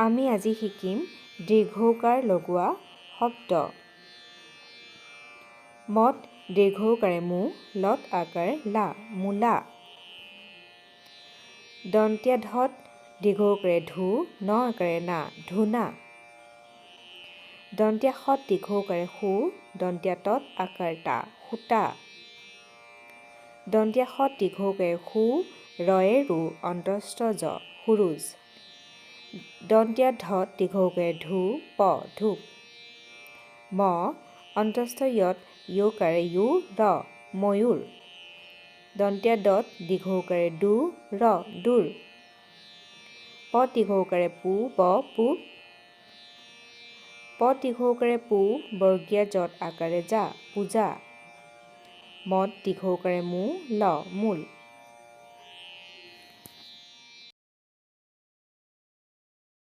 আমি আজি শিকিম দীৰ্ঘৌকাৰ লগোৱা শব্দ। মত দীৰ্ঘৌকাৰে মু, লত আকাৰে লা, মূলা। দন্ত্য ধত দীৰ্ঘৌকাৰে ধু, ন আকাৰে না, ধূনা। দন্ত্য সত দীৰ্ঘৌকাৰে সু, দন্ত্য তত আকাৰ তা, সূতা। দন্ত্য সত দীৰ্ঘৌকাৰে সু, ৰয়ে ৰু, অন্তস্থ জ, সুৰুজ। দন্ত্য ধত দীৰ্ঘৌকাৰে ধু, প, ধূপ। ম অন্তস্থ য়ত য়কাৰে য়ু, ৰ, ময়ূৰ। দন্ত্য দত দীৰ্ঘৌকাৰে দু, ৰ, দূৰ। প দীৰ্ঘৌকাৰে পু, ব, পূব। প দীৰ্ঘৌকাৰে পু, বৰ্গীয় যত আকাৰে যা, পূজা। মত দীৰ্ঘৌকাৰে মু, ল, মূল।